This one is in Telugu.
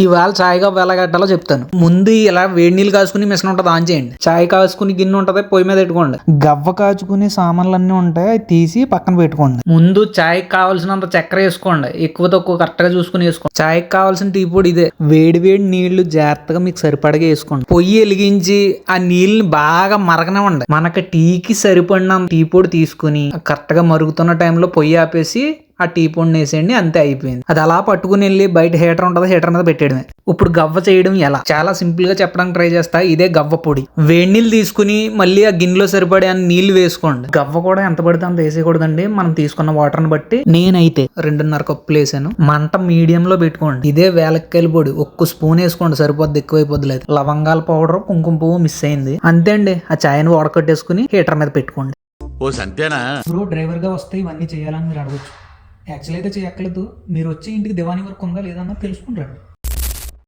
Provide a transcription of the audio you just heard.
ఇవాళ చాయ్ కప్ ఎలా కట్టాలో చెప్తాను. ముందు ఇలా వేడి నీళ్ళు కాసుకుని మిషన్ ఉంటుంది ఆన్ చేయండి. చాయ్ కాసుకుని గిన్నె ఉంటుంది పొయ్యి మీద పెట్టుకోండి. గవ్వ కాచుకుని సామాన్లన్నీ ఉంటాయి అవి తీసి పక్కన పెట్టుకోండి. ముందు చాయ్ కావాల్సినంత చక్కెర వేసుకోండి. ఎక్కువ తక్కువ కరెక్ట్ గా చూసుకుని వేసుకోండి. చాయ్ కావాల్సిన టీ పొడి ఇదే. వేడి వేడి నీళ్లు జాగ్రత్తగా మీకు సరిపడగా వేసుకోండి. పొయ్యి వెలిగించి ఆ నీళ్ళని బాగా మరగనివ్వండి. మనకి టీకి సరిపడిన టీ పొడి తీసుకుని కరెక్ట్ గా మరుగుతున్న టైంలో పొయ్యి ఆపేసి ఆ టీ పొడిని వేసేయండి. అంతే, అయిపోయింది. అది అలా పట్టుకుని వెళ్ళి బయట హీటర్ ఉంటుంది, హీటర్ మీద పెట్టేయడమే. ఇప్పుడు గవ్వ చేయడం ఎలా, చాలా సింపుల్ గా చెప్పడానికి ట్రై చేస్తా. ఇదే గవ్వ పొడి. వేడి నీళ్ళు తీసుకుని మళ్ళీ ఆ గిన్నెలో సరిపడే అని నీళ్లు వేసుకోండి. గవ్వ కూడా ఎంత పడితే అంత వేసేయకూడదండి, మనం తీసుకున్న వాటర్ ని బట్టి. నేనైతే 2.5 కప్పులు వేసాను. మంట మీడియం లో పెట్టుకోండి. ఇదే వేలక్కాయల పొడి, 1 స్పూన్ వేసుకోండి సరిపోద్ది, ఎక్కువైపోద్ది లేదు. లవంగాల పౌడర్, కుంకుమ పువ్వు మిస్ అయింది. అంతే అండి. ఆ చాయ్ని వడకట్టేసుకుని హీటర్ మీద పెట్టుకోండి. ఓ సంతేనా బ్రో, డ్రైవర్ గా వస్తే ఇవన్నీ చేయాలని మీరు అడగచ్చు. యాక్చువల్ అయితే చేయక్కర్లేదు. మీరు వచ్చి ఇంటికి దివానీ వర్క్ ఉందా లేదా తెలుసుకుంటారు.